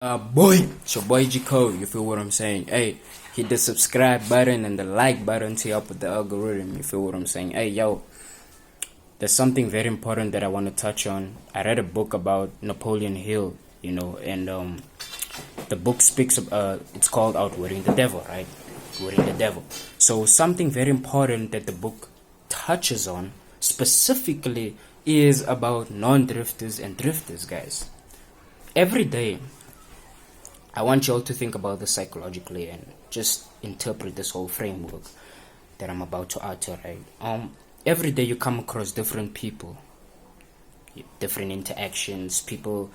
Boy, it's your boy G Code. You feel what I'm saying? Hey, hit the subscribe button and the like button to help with the algorithm. You feel what I'm saying? Hey, yo, there's something very important that I want to touch on. I read a book about Napoleon Hill, and the book speaks it's called Outwitting the Devil, right? Outwitting the Devil. So something very important that the book touches on specifically is about non-drifters and drifters, guys. Every day I want you all to think about this psychologically and just interpret this whole framework that I'm about to utter, right? Every day you come across different people, different interactions, people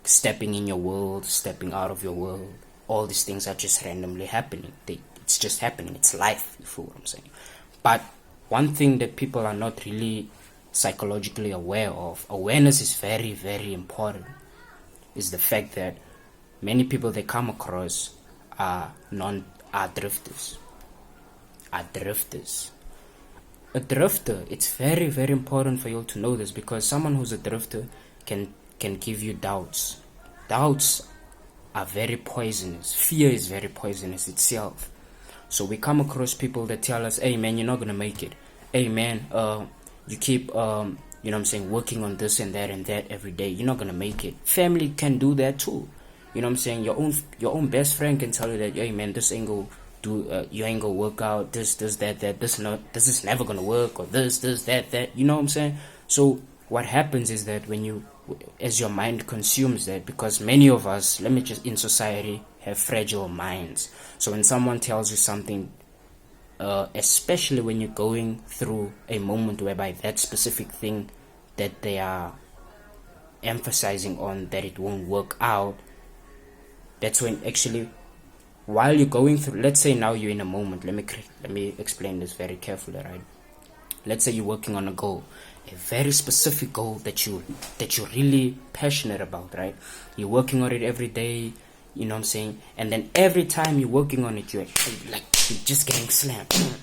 stepping in your world, stepping out of your world. All these things are just randomly happening. It's just happening. It's life, you feel what I'm saying? But one thing that people are not really psychologically aware of, awareness is very, very important, is the fact that many people they come across are drifters. Are drifters. A drifter, it's very, very important for you to know this, because someone who's a drifter can give you doubts. Doubts are very poisonous. Fear is very poisonous itself. So we come across people that tell us, hey man, you're not gonna make it. Hey man, you keep working on this and that every day. You're not gonna make it. Family can do that too. You know what I'm saying? Your own best friend can tell you that, hey man, this ain't gonna do, you ain't gonna work out, this, that, this is never gonna work, or this, that, you know what I'm saying? So what happens is that as your mind consumes that, because many of us, in society, have fragile minds. So when someone tells you something, especially when you're going through a moment whereby that specific thing that they are emphasizing on, that it won't work out, that's when actually, while you're going through, let's say now you're in a moment, let me explain this very carefully, right? Let's say you're working on a goal, a very specific goal that you're really passionate about, right? You're working on it every day, you know what I'm saying? And then every time you're working on it, you're just getting slammed.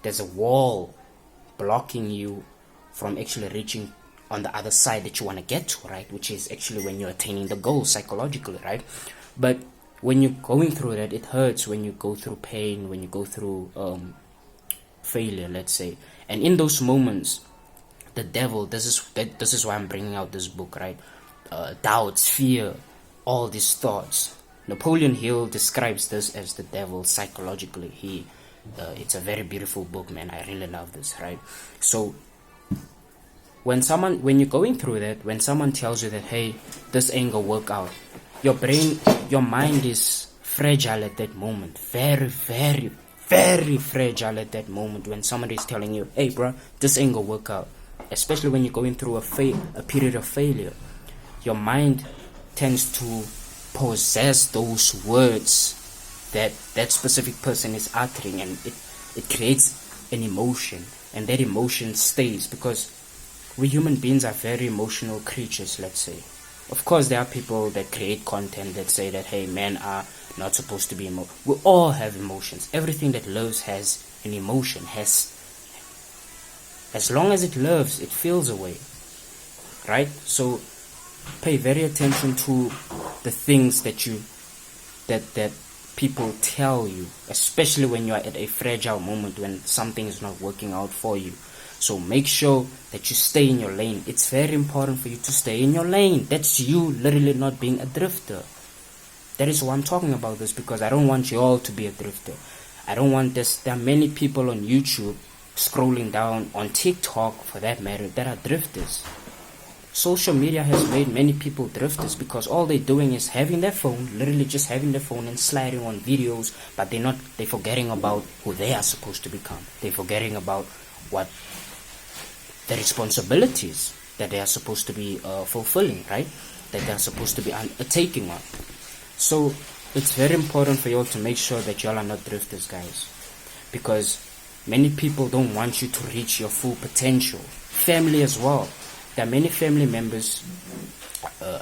There's a wall blocking you from actually reaching on the other side that you want to get to, right? Which is actually when you're attaining the goal psychologically, right? But when you're going through that, it hurts when you go through pain, when you go through failure, let's say. And in those moments, the devil, this is why I'm bringing out this book, right? Doubts, fear, all these thoughts. Napoleon Hill describes this as the devil psychologically. It's a very beautiful book, man. I really love this, right? So when you're going through that, when someone tells you that, hey, this ain't gonna work out, your mind is fragile at that moment. Very, very, very fragile at that moment when somebody is telling you, hey bro, this ain't gonna work out. Especially when you're going through a period of failure. Your mind tends to possess those words that specific person is uttering, and it creates an emotion, and that emotion stays, because we human beings are very emotional creatures, let's say. Of course, there are people that create content that say that, hey, men are not supposed to be emotional. We all have emotions. Everything that lives has an emotion. As long as it loves, it feels a way, right? So pay very attention to the things that people tell you, especially when you are at a fragile moment, when something is not working out for you. So make sure that you stay in your lane. It's very important for you to stay in your lane. That's you literally not being a drifter. That is why I'm talking about this, because I don't want you all to be a drifter. I don't want this. There are many people on YouTube, scrolling down, on TikTok for that matter, that are drifters. Social media has made many people drifters, because all they're doing is having their phone, literally just having their phone and sliding on videos, but they're forgetting about who they are supposed to become. They're forgetting about what the responsibilities that they are supposed to be fulfilling, right? That they are supposed to be taking on. So it's very important for you all to make sure that y'all are not drifters, guys, because many people don't want you to reach your full potential. Family as well. There are many family members.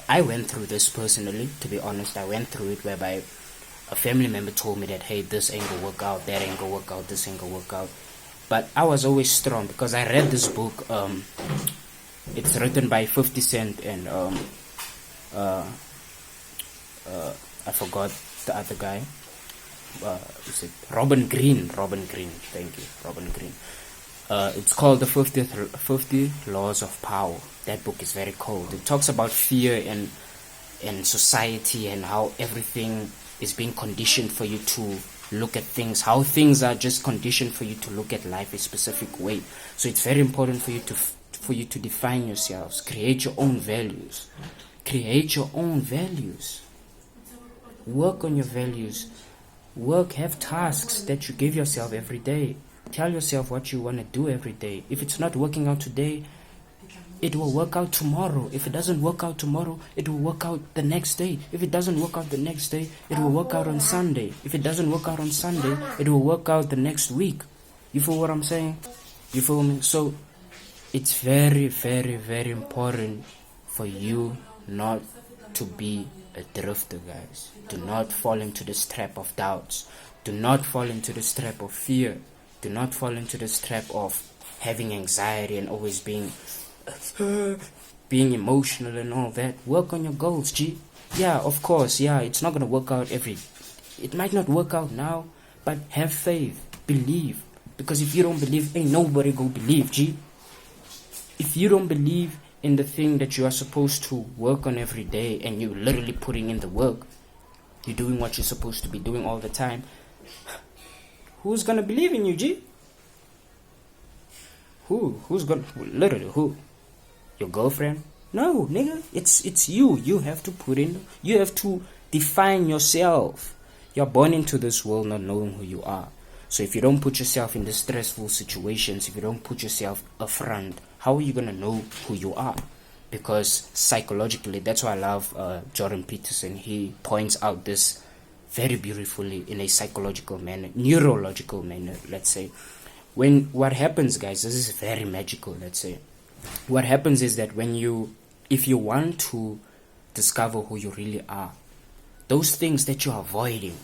I went through this personally, to be honest. I went through it whereby a family member told me that, hey, this ain't gonna work out, that ain't gonna work out, this ain't gonna work out. But I was always strong, because I read this book. It's written by 50 Cent and I forgot the other guy. Is it Robin Green? Robin Green. Thank you, Robin Green. It's called the 50 Laws of Power. That book is very cold. It talks about fear and society and how everything is being conditioned for you to look at things, how things are just conditioned for you to look at life a specific way. So it's very important for you to define yourselves, create your own values. Create your own values. Work on your values. Have tasks that you give yourself every day. Tell yourself what you want to do every day. If it's not working out today, it will work out tomorrow. If it doesn't work out tomorrow, it will work out the next day. If it doesn't work out the next day, it will work out on Sunday. If it doesn't work out on Sunday, it will work out the next week. You feel what I'm saying? You feel me? So it's very, very, very important for you not to be a drifter, guys. Do not fall into this trap of doubts. Do not fall into this trap of fear. Do not fall into this trap of having anxiety and always being emotional and all that. Work on your goals, G. Yeah, of course, yeah, it's not gonna work out it might not work out now, but have faith, believe. Because if you don't believe, ain't nobody gonna believe, G. If you don't believe in the thing that you are supposed to work on every day and you're literally putting in the work, you're doing what you're supposed to be doing all the time, who's gonna believe in you, G? Who's gonna, literally, who? Your girlfriend? No, nigga, it's you. You have to define yourself. You're born into this world not knowing who you are. So if you don't put yourself in the stressful situations, if you don't put yourself upfront, how are you gonna know who you are? Because psychologically, that's why I love Jordan Peterson. He points out this very beautifully in a psychological manner, neurological manner, let's say. What happens, guys, this is very magical, let's say. What happens is that if you want to discover who you really are, those things that you're avoiding,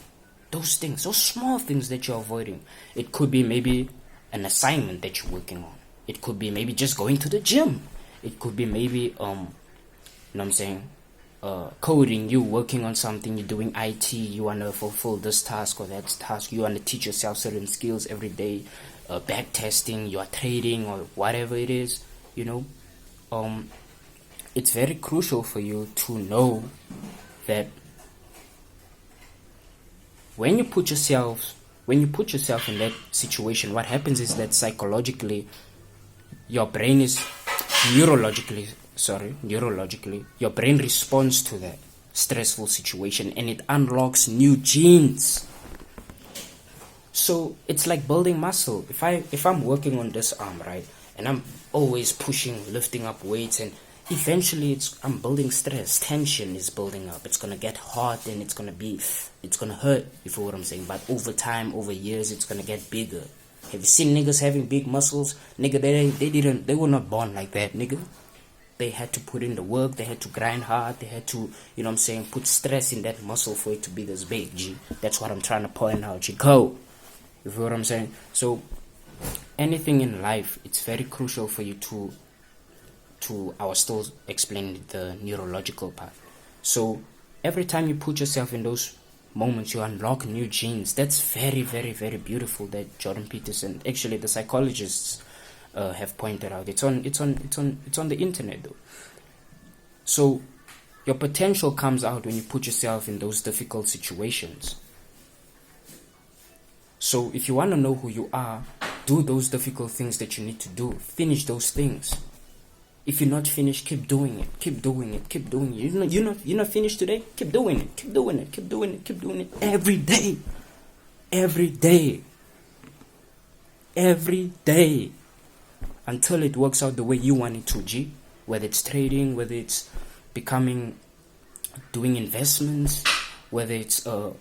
those small things that you're avoiding, it could be maybe an assignment that you're working on. It could be maybe just going to the gym. It could be maybe, you know what I'm saying, coding, you working on something, you're doing IT, you want to fulfill this task or that task, you want to teach yourself certain skills every day, back testing, you are trading or whatever it is, you know. It's very crucial for you to know that when you put yourself in that situation, what happens is that psychologically, your brain is neurologically, your brain responds to that stressful situation and it unlocks new genes. So it's like building muscle. If I'm working on this arm, right, and I'm always pushing, lifting up weights, and eventually I'm building stress, tension is building up. It's gonna get hot and it's gonna hurt, you feel what I'm saying? But over time, over years, it's gonna get bigger. Have you seen niggas having big muscles? Nigga, they were not born like that, nigga. They had to put in the work, they had to grind hard, they had to, you know what I'm saying, put stress in that muscle for it to be this big, G. That's what I'm trying to point out, G. Go. You feel what I'm saying? So anything in life, it's very crucial for you to I was still explaining the neurological part. So every time you put yourself in those moments, you unlock new genes. That's very, very, very beautiful. That Jordan Peterson, actually the psychologists, have pointed out. It's on the internet though. So your potential comes out when you put yourself in those difficult situations. So if you want to know who you are, do those difficult things that you need to do. Finish those things. If you're not finished, keep doing it. Keep doing it. Keep doing it. You're not finished today. Keep doing it. Keep doing it. Keep doing it. Keep doing it. Every day. Every day. Every day. Until it works out the way you want it to, G. Whether it's trading, whether it's doing investments, whether it's you know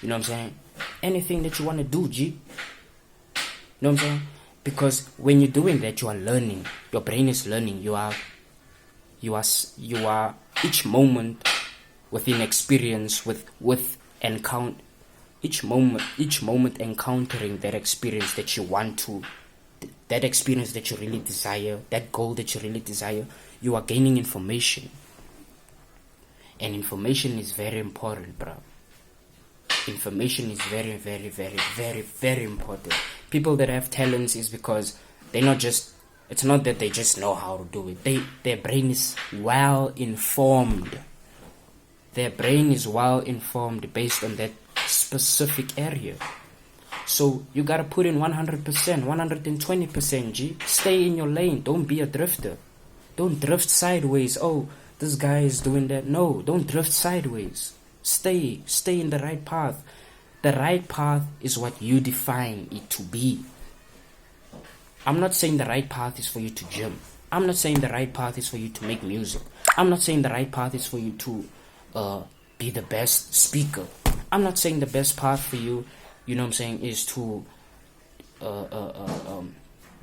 what I'm saying, anything that you want to do, G. You know what I'm saying? Because when you're doing that, you are learning. Your brain is learning. You are each moment within experience each moment encountering that experience that you want to, that experience that you really desire, that goal that you really desire. You are gaining information. And information is very important, bro. Information is very, very, very, very, very important. People that have talents is because they're not just, it's not that they just know how to do it. Their brain is well informed. Their brain is well informed based on that specific area. So you gotta put in 100%, 120%, G. Stay in your lane. Don't be a drifter. Don't drift sideways. Oh, this guy is doing that. No, don't drift sideways. Stay in the right path. The right path is what you define it to be. I'm not saying the right path is for you to gym. I'm not saying the right path is for you to make music. I'm not saying the right path is for you to be the best speaker. I'm not saying the best path for you, you know what I'm saying, is to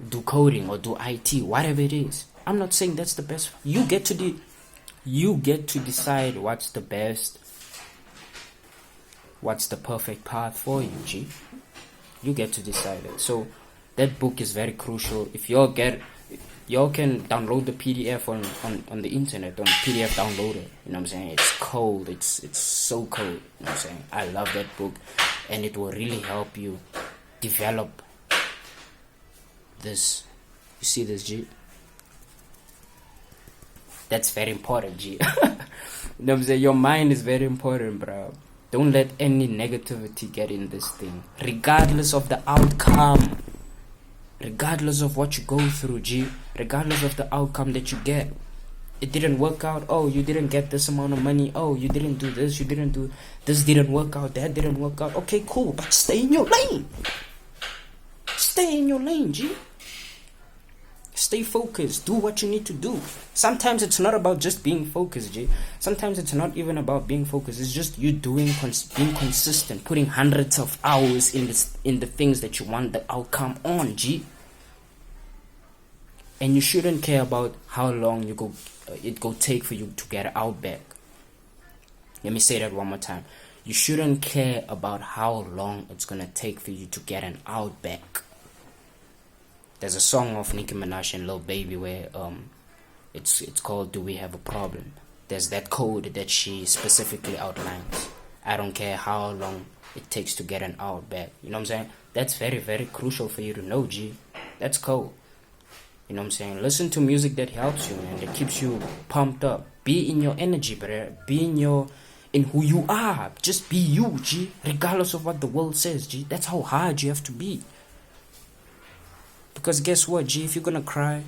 do coding or do IT, whatever it is. I'm not saying that's the best. You get to decide what's the best, what's the perfect path for you, G. You get to decide it. So that book is very crucial. If y'all can download the PDF on the internet, on PDF downloader. You know what I'm saying? It's cold. It's so cold. You know what I'm saying? I love that book, and it will really help you develop this. You see this, G? That's very important, G. You know what I'm saying? Your mind is very important, bro. Don't let any negativity get in this thing, regardless of the outcome. Regardless of what you go through, G. Regardless of the outcome that you get. It didn't work out. Oh, you didn't get this amount of money. Oh, you didn't do this. You didn't do this. Didn't work out. That didn't work out. Okay, cool. But stay in your lane. Stay in your lane, G. Stay focused. Do what you need to do. Sometimes it's not about just being focused, G. Sometimes it's not even about being focused. It's just you being consistent, putting hundreds of hours in the things that you want the outcome on, G. And you shouldn't care about how long it go take for you to get out back. Let me say that one more time. You shouldn't care about how long it's gonna take for you to get an out back. There's a song of Nicki Minaj and Lil Baby where it's called "Do We Have a Problem." There's that code that she specifically outlines. I don't care how long it takes to get an out back. You know what I'm saying? That's very, very crucial for you to know, G. That's cool. You know what I'm saying? Listen to music that helps you, man. That keeps you pumped up. Be in your energy, brother. Be in who you are. Just be you, G. Regardless of what the world says, G. That's how hard you have to be. Because guess what, G? If you're gonna cry,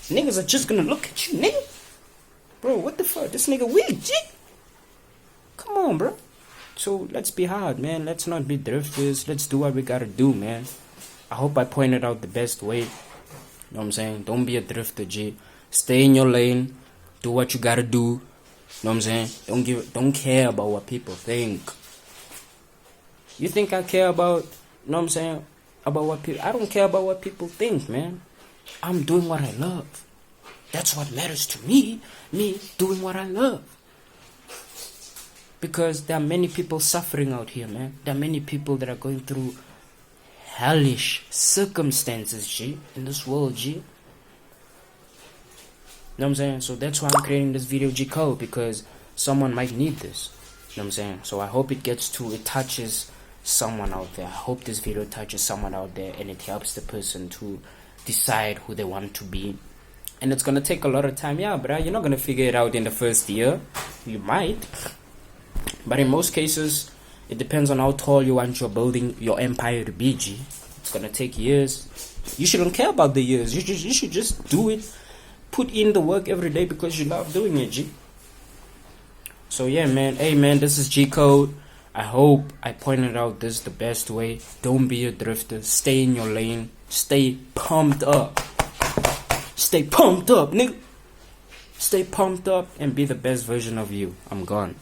niggas are just gonna look at you, nigga. Bro, what the fuck? This nigga weak, G. Come on, bro. So let's be hard, man. Let's not be drifters. Let's do what we gotta do, man. I hope I pointed out the best way. You know what I'm saying? Don't be a drifter, G. Stay in your lane. Do what you gotta do. You know what I'm saying? Don't care about what people think. You think I care about, you know what I'm saying, about what people, I don't care about what people think, man. I'm doing what I love. That's what matters to me doing what I love. Because there are many people suffering out here, man. There are many people that are going through hellish circumstances, G, in this world, G. You know what I'm saying? So that's why I'm creating this video, G Code, because someone might need this. You know what I'm saying? So I hope it touches someone out there. I hope this video touches someone out there and it helps the person to decide who they want to be. And it's gonna take a lot of time, yeah, but you're not gonna figure it out in the first year. You might, but in most cases it depends on how tall you want your building your empire to be, G. It's gonna take years. You shouldn't care about the years. You should just do it. Put in the work every day because you love doing it, G. So yeah, man. Hey, man, this is G Code. I hope I pointed out this the best way. Don't be a drifter. Stay in your lane. Stay pumped up. Stay pumped up, nigga. Stay pumped up and be the best version of you. I'm gone.